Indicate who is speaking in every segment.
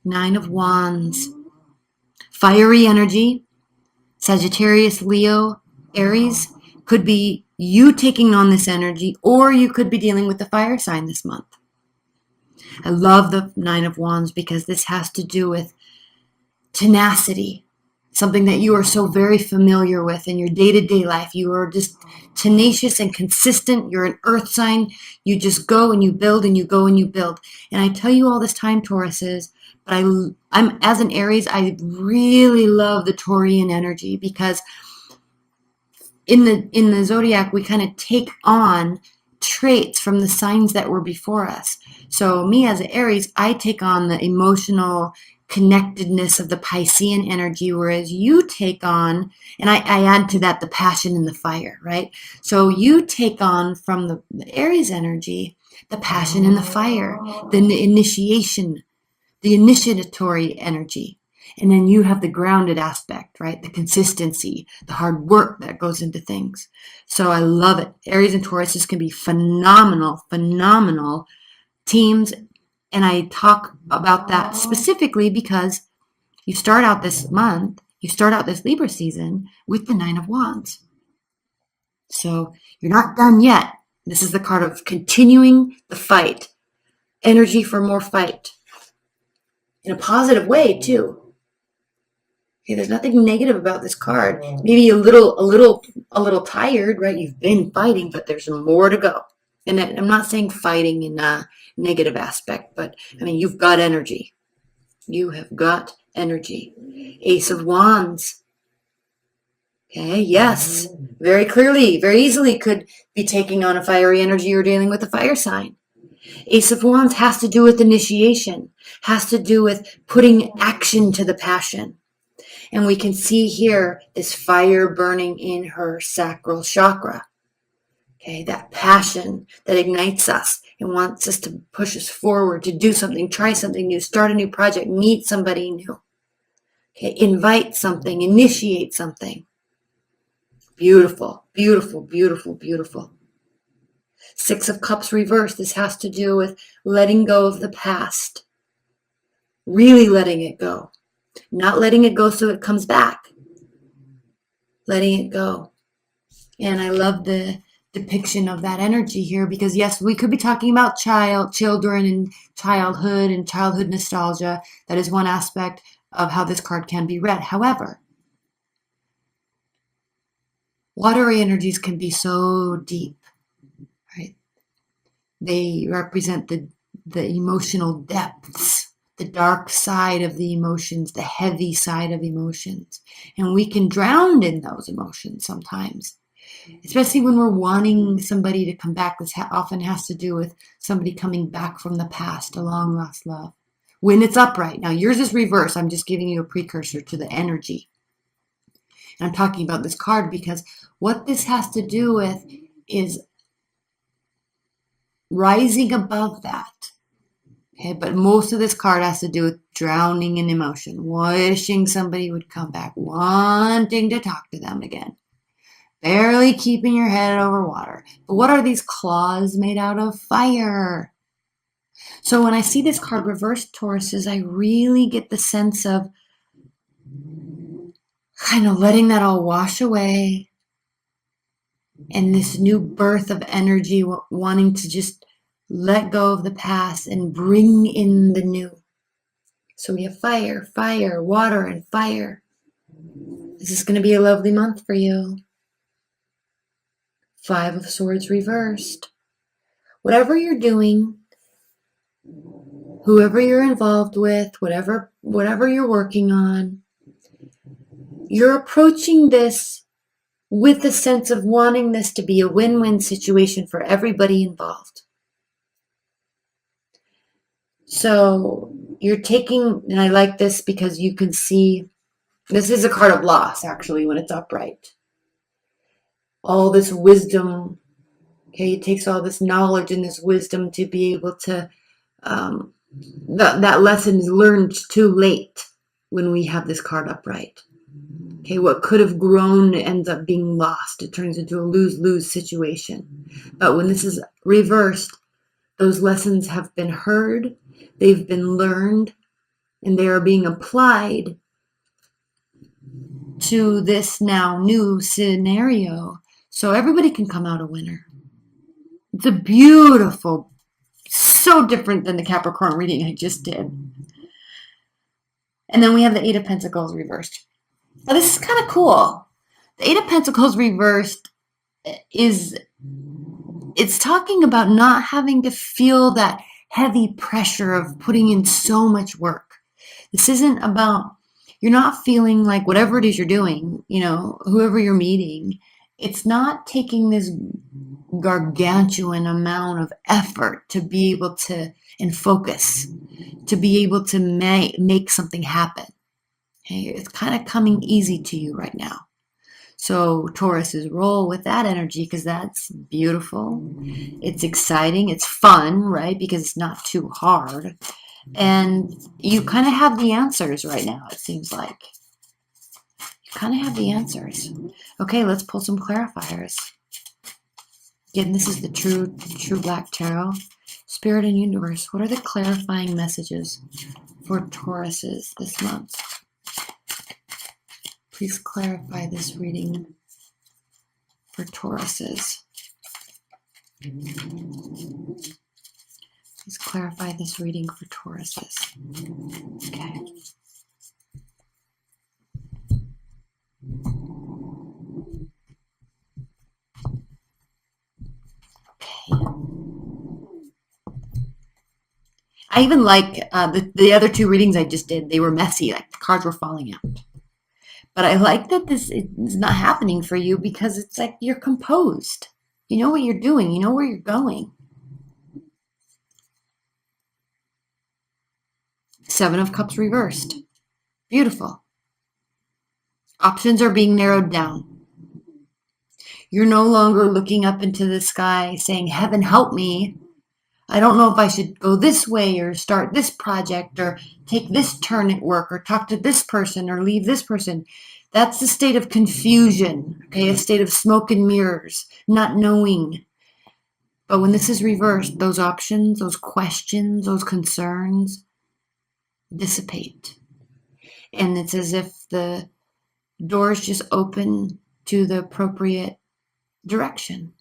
Speaker 1: Nine of Wands. Fiery energy. Sagittarius, Leo, Aries. Could be you taking on this energy, or you could be dealing with the fire sign this month. I love the Nine of Wands because this has to do with tenacity, something that you are so very familiar with in your day-to-day life. You are just tenacious and consistent. You're an earth sign. You just go and you build and you go and you build. And I tell you all this time, Tauruses, but I'm as an Aries, I really love the Taurian energy because in the zodiac, we kind of take on traits from the signs that were before us. So me as an Aries, I take on the emotional connectedness of the Piscean energy, whereas you take on, and I add to that the passion and the fire, right? So you take on from the Aries energy, the passion and the fire, the initiation, the initiatory energy. And then you have the grounded aspect, right? The consistency, the hard work that goes into things. So I love it. Aries and Tauruses can be phenomenal, phenomenal teams. And I talk about that specifically because you start out this month, you start out this Libra season with the Nine of Wands. So you're not done yet. This is the card of continuing the fight, energy for more fight in a positive way too. Okay, there's nothing negative about this card. Maybe a little tired, right? You've been fighting, but there's more to go. And I'm not saying fighting in a negative aspect, but I mean, you've got energy. You have got energy. Ace of Wands. Okay, yes, very clearly, very easily could be taking on a fiery energy or dealing with a fire sign. Ace of Wands has to do with initiation, has to do with putting action to the passion. And we can see here this fire burning in her sacral chakra. Okay, that passion that ignites us and wants us to push us forward, to do something, try something new, start a new project, meet somebody new. Okay, invite something, initiate something. Beautiful, beautiful, beautiful, beautiful. Six of Cups reversed. This has to do with letting go of the past. Really letting it go. Not letting it go so it comes back. Letting it go. And I love the depiction of that energy here because yes, we could be talking about children and childhood nostalgia. That is one aspect of how this card can be read. However, watery energies can be so deep, right? They represent the emotional depths, the dark side of the emotions, the heavy side of emotions. And we can drown in those emotions sometimes, especially when we're wanting somebody to come back. This often has to do with somebody coming back from the past, a long lost love. When it's upright. Now yours is reverse. I'm just giving you a precursor to the energy. And I'm talking about this card because what this has to do with is rising above that. Okay, but most of this card has to do with drowning in emotion, wishing somebody would come back, wanting to talk to them again, barely keeping your head over water. But what are these claws made out of? Fire. So when I see this card reversed, Tauruses, I really get the sense of kind of letting that all wash away and this new birth of energy, wanting to just let go of the past and bring in the new. So we have fire, fire, water, and fire. This is going to be a lovely month for you. Five of Swords reversed. Whatever you're doing, whoever you're involved with, whatever you're working on, you're approaching this with the sense of wanting this to be a win-win situation for everybody involved. So you're taking, and I like this because you can see, this is a card of loss actually when it's upright. All this wisdom, okay, it takes all this knowledge and this wisdom to be able to, that lesson is learned too late when we have this card upright. Okay, what could have grown ends up being lost. It turns into a lose-lose situation. But when this is reversed, those lessons have been heard, they've been learned, and they are being applied to this now new scenario, so everybody can come out a winner. It's a beautiful, so different than the Capricorn reading I just did. And then we have the Eight of Pentacles reversed. Now this is kind of cool. The Eight of Pentacles reversed it's talking about not having to feel that heavy pressure of putting in so much work. This isn't about, you're not feeling like whatever it is you're doing, whoever you're meeting, it's not taking this gargantuan amount of effort to be able to, and focus, to be able to make something happen. Okay? It's kind of coming easy to you right now. So Taurus's roll with that energy, because that's beautiful. It's exciting. It's fun, right? Because it's not too hard. And you kind of have the answers right now, it seems like. You kind of have the answers. Okay, let's pull some clarifiers. Again, this is the true Black Tarot. Spirit and Universe, what are the clarifying messages for Tauruses this month? Please clarify this reading for Tauruses. Please clarify this reading for Tauruses. Okay. I even like the other two readings I just did. They were messy, like the cards were falling out. But I like that this is not happening for you because it's like you're composed. You know what you're doing. You know where you're going. Seven of Cups reversed. Beautiful. Options are being narrowed down. You're no longer looking up into the sky saying, heaven help me. I don't know if I should go this way or start this project or take this turn at work or talk to this person or leave this person. That's the state of confusion, okay? A state of smoke and mirrors, not knowing. But when this is reversed, those options, those questions, those concerns dissipate. And it's as if the doors just open to the appropriate direction.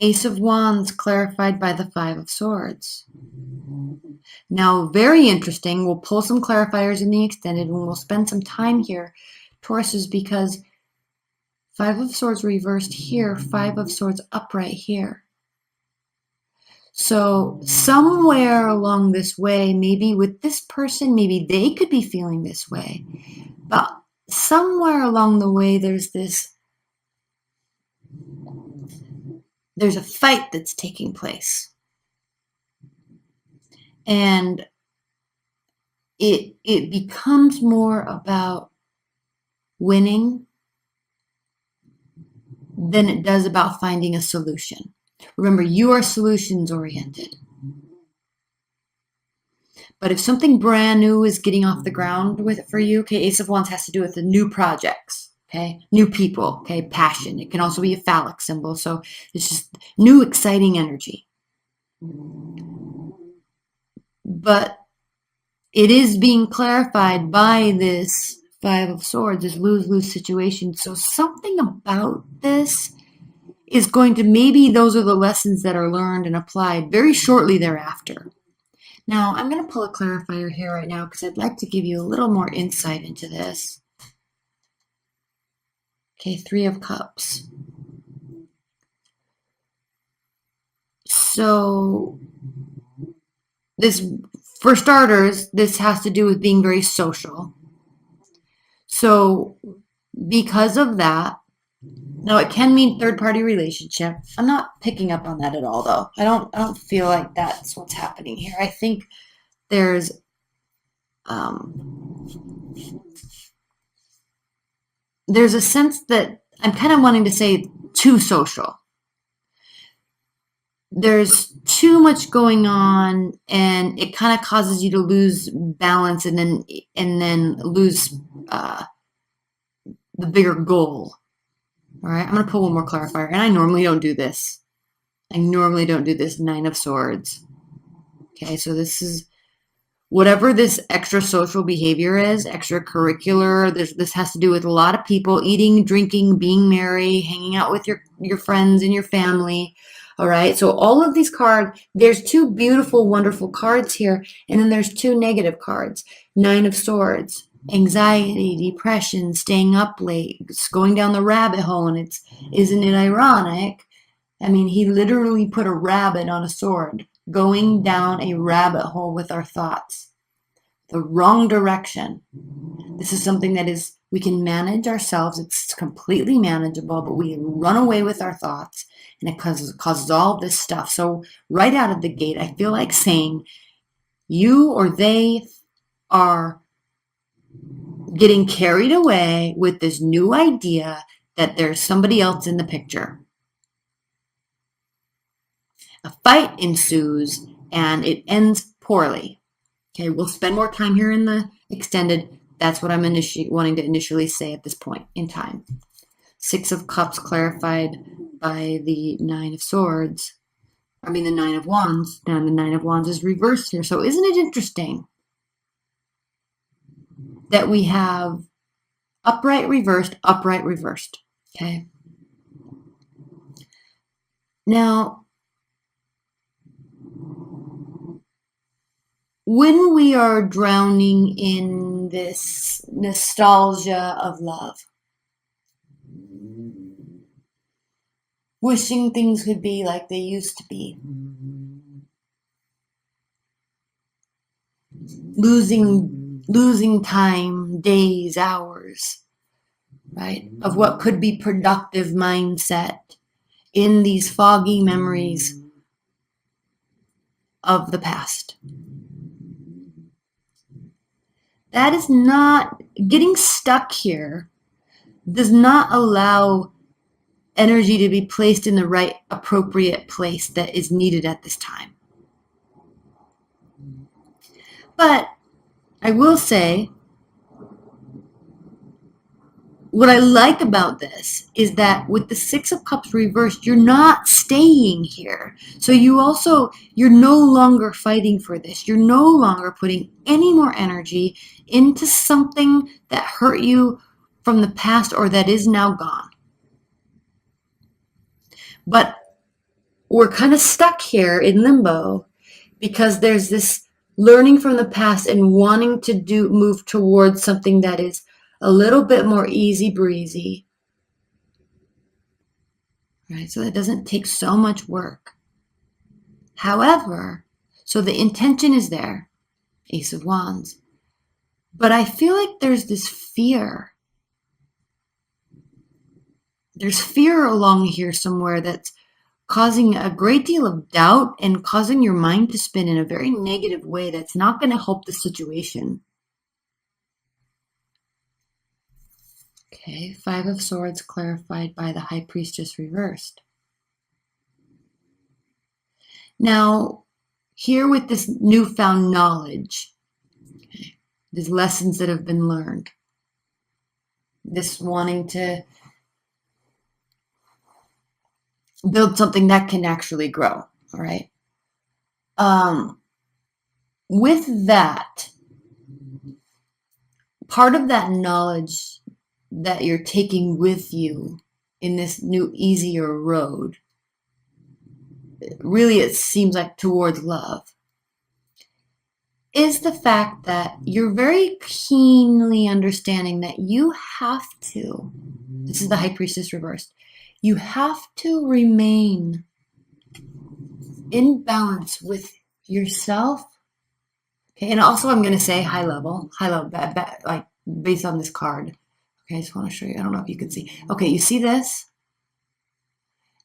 Speaker 1: Ace of Wands clarified by the Five of Swords. Now, very interesting. We'll pull some clarifiers in the extended and we'll spend some time here, Tauruses, because Five of Swords reversed here, Five of Swords upright here. So somewhere along this way, maybe with this person, maybe they could be feeling this way. But somewhere along the way, there's a fight that's taking place. And it becomes more about winning than it does about finding a solution. Remember, you are solutions oriented. But if something brand new is getting off the ground with it for you, okay, Ace of Wands has to do with the new projects, okay, new people, okay, passion. It can also be a phallic symbol, so it's just new, exciting energy. But it is being clarified by this Five of Swords, this lose-lose situation. So something about this is going to, maybe those are the lessons that are learned and applied very shortly thereafter. Now, I'm going to pull a clarifier here right now because I'd like to give you a little more insight into this. Okay, Three of Cups. So, this, for starters, this has to do with being very social. So, because of that, now it can mean third-party relationship. I'm not picking up on that at all, though. I don't feel like that's what's happening here. I think there's a sense that I'm kind of wanting to say too social. There's too much going on, and it kind of causes you to lose balance, and then lose the bigger goal. All right, I'm going to pull one more clarifier, and I normally don't do this. Nine of Swords. Okay, so this is whatever this extra social behavior is, extracurricular. This has to do with a lot of people eating, drinking, being merry, hanging out with your friends and your family. All right, so all of these cards, there's two beautiful, wonderful cards here, and then there's two negative cards. Nine of Swords, anxiety, depression, staying up late, going down the rabbit hole, and isn't it ironic? I mean, he literally put a rabbit on a sword, going down a rabbit hole with our thoughts, the wrong direction. This is something that we can manage ourselves. It's completely manageable, but we run away with our thoughts, and it causes all this stuff. So right out of the gate, I feel like saying you or they are getting carried away with this new idea that there's somebody else in the picture. A fight ensues, and it ends poorly. Okay, we'll spend more time here in the extended. That's what I'm wanting to initially say at this point in time. Six of Cups clarified by the Nine of Swords. I mean, the Nine of Wands. Now the Nine of Wands is reversed here. So isn't it interesting that we have upright, reversed, upright, reversed? Okay. Now, when we are drowning in this nostalgia of love, wishing things could be like they used to be, losing time, days, hours, right, of what could be productive mindset in these foggy memories of the past. That is not, getting stuck here does not allow energy to be placed in the right appropriate place that is needed at this time. But I will say, what I like about this is that with the Six of Cups reversed, you're not staying here. So you're no longer fighting for this. You're no longer putting any more energy into something that hurt you from the past or that is now gone. But we're kind of stuck here in limbo because there's this learning from the past and wanting to move towards something that is a little bit more easy breezy, right? So that doesn't take so much work. However, so the intention is there, Ace of Wands, but I feel like there's this fear. There's fear along here somewhere that's causing a great deal of doubt and causing your mind to spin in a very negative way that's not going to help the situation. Okay, Five of Swords clarified by the High Priestess reversed. Now, here with this newfound knowledge, okay, these lessons that have been learned, this wanting to build something that can actually grow, all right? With that, part of that knowledge that you're taking with you in this new, easier road, really it seems like towards love, is the fact that you're very keenly understanding that you have to, this is the High Priestess reversed, you have to remain in balance with yourself. Okay, and also I'm going to say high level, like based on this card. Okay, I just want to show you. I don't know if you can see. Okay, you see this?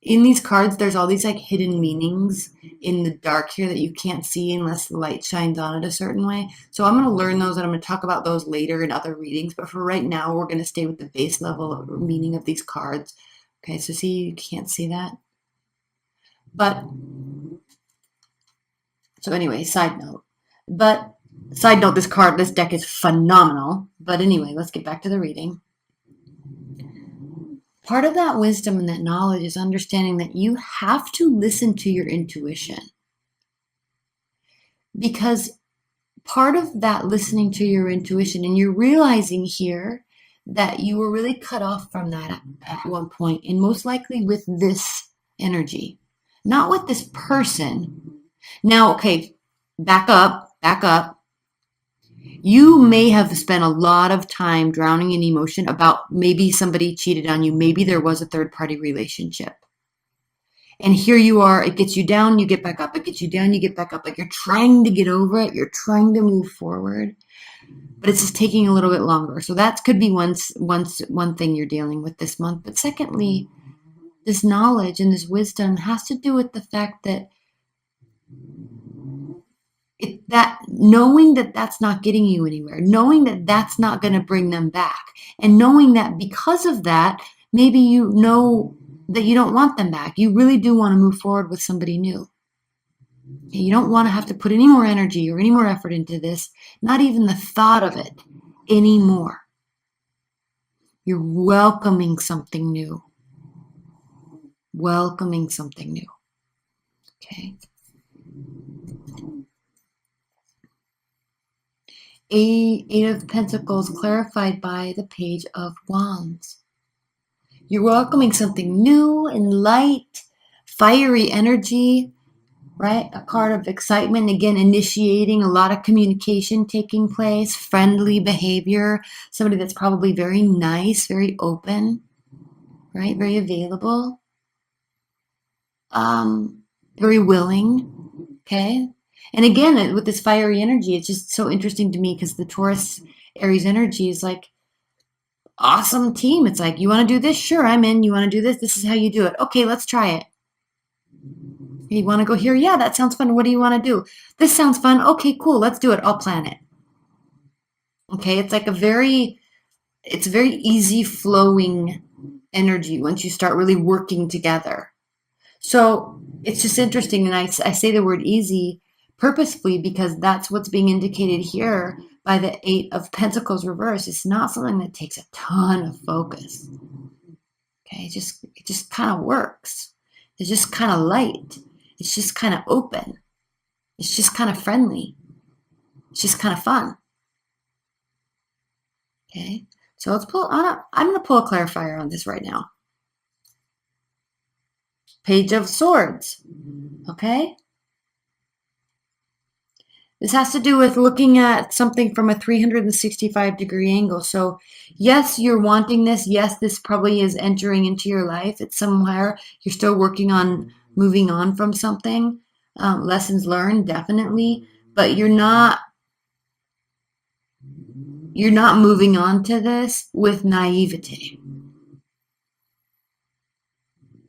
Speaker 1: In these cards, there's all these like hidden meanings in the dark here that you can't see unless the light shines on it a certain way. So I'm going to learn those and I'm going to talk about those later in other readings. But for right now, we're going to stay with the base level meaning of these cards. Okay, so see, you can't see that. But, so anyway, side note. But, side note, this deck is phenomenal. But anyway, let's get back to the reading. Part of that wisdom and that knowledge is understanding that you have to listen to your intuition. because part of that listening to your intuition, and you're realizing here that you were really cut off from that at one point, and most likely with this energy, not with this person. Now, okay, back up, back up. You may have spent a lot of time drowning in emotion about maybe somebody cheated on you, maybe there was a third party relationship. And here you are, it gets you down, you get back up, it gets you down, you get back up. Like you're trying to get over it, you're trying to move forward, but it's just taking a little bit longer. So that could be one thing you're dealing with this month. But secondly, this knowledge and this wisdom has to do with the fact that that knowing that that's not getting you anywhere, knowing that that's not going to bring them back, and knowing that because of that, maybe you know that you don't want them back. You really do want to move forward with somebody new. You don't want to have to put any more energy or any more effort into this, not even the thought of it anymore. You're welcoming something new. Welcoming something new. Okay. Eight of Pentacles clarified by the Page of Wands. You're welcoming something new and light, fiery energy, right? A card of excitement, again, initiating a lot of communication taking place, friendly behavior, somebody that's probably very nice, very open, right? Very available, very willing, okay? And again, with this fiery energy, it's just so interesting to me because the Taurus Aries energy is like awesome team. It's like, you want to do this? Sure, I'm in. You want to do this? This is how you do it. Okay, let's try it. You want to go here? Yeah, that sounds fun. What do you want to do? This sounds fun. Okay, cool. Let's do it. I'll plan it. Okay, it's like it's very easy flowing energy once you start really working together. So it's just interesting. And I say the word easy purposefully because that's what's being indicated here by the Eight of Pentacles reverse. It's not something that takes a ton of focus. Okay, it just kind of works. It's just kind of light. It's just kind of open. It's just kind of friendly. It's just kind of fun. Okay, so let's pull on. I'm going to pull a clarifier on this right now. Page of Swords. Okay. This has to do with looking at something from a 365-degree angle. So yes, you're wanting this. Yes, this probably is entering into your life. It's somewhere you're still working on moving on from something. Lessons learned, definitely. But you're not moving on to this with naivete.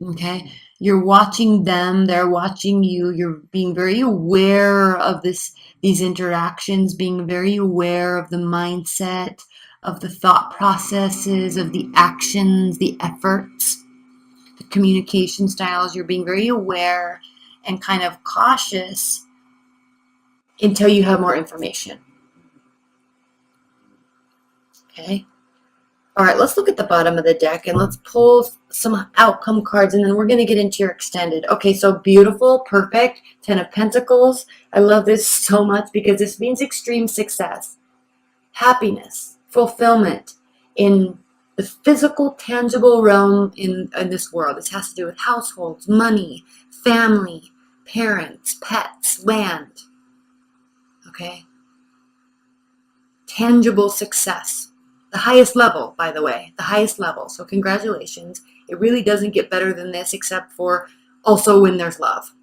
Speaker 1: Okay? You're watching them, they're watching you. You're being very aware of these interactions, being very aware of the mindset, of the thought processes, of the actions, the efforts, the communication styles. You're being very aware and kind of cautious until you have more information. Okay? All right, let's look at the bottom of the deck and let's pull some outcome cards and then we're going to get into your extended. Okay, so beautiful, perfect, 10 of Pentacles. I love this so much because this means extreme success, happiness, fulfillment in the physical, tangible realm in this world. This has to do with households, money, family, parents, pets, land. Okay? Tangible success. The highest level, by the way, the highest level. So congratulations. It really doesn't get better than this except for also when there's love.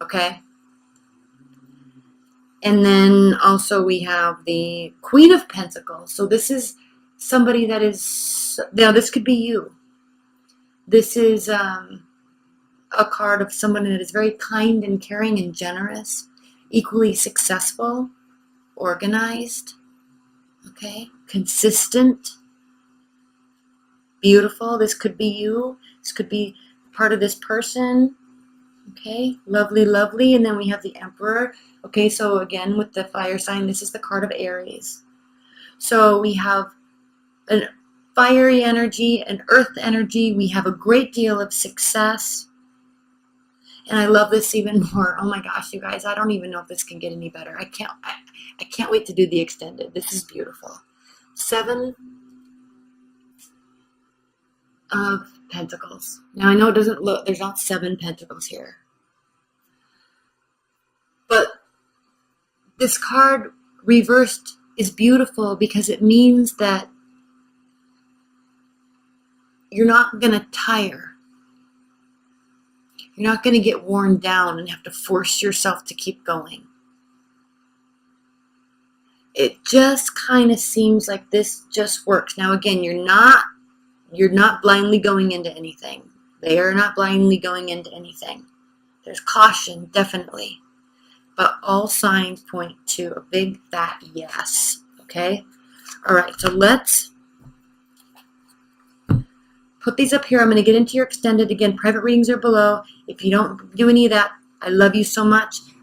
Speaker 1: Okay? And then also we have the Queen of Pentacles. So this is somebody that is, now this could be you. This is a card of someone that is very kind and caring and generous, equally successful, organized, okay, consistent, beautiful. This could be you. This could be part of this person. Okay, lovely, lovely. And then we have the Emperor. Okay, so again, with the fire sign, this is the card of Aries. So we have a fiery energy, an earth energy. We have a great deal of success. And I love this even more. Oh my gosh, you guys, I don't even know if this can get any better. I can't wait to do the extended. This is beautiful. 7 of Pentacles. Now I know it doesn't look, there's not 7 pentacles here. But this card reversed is beautiful because it means that you're not going to tire. You're not going to get worn down and have to force yourself to keep going. It just kind of seems like this just works. Now again, you're not blindly going into anything. They are not blindly going into anything. There's caution, definitely. But all signs point to a big fat yes. Okay? All right, so let's put these up here. I'm going to get into your extended. Again, private readings are below. If you don't do any of that, I love you so much.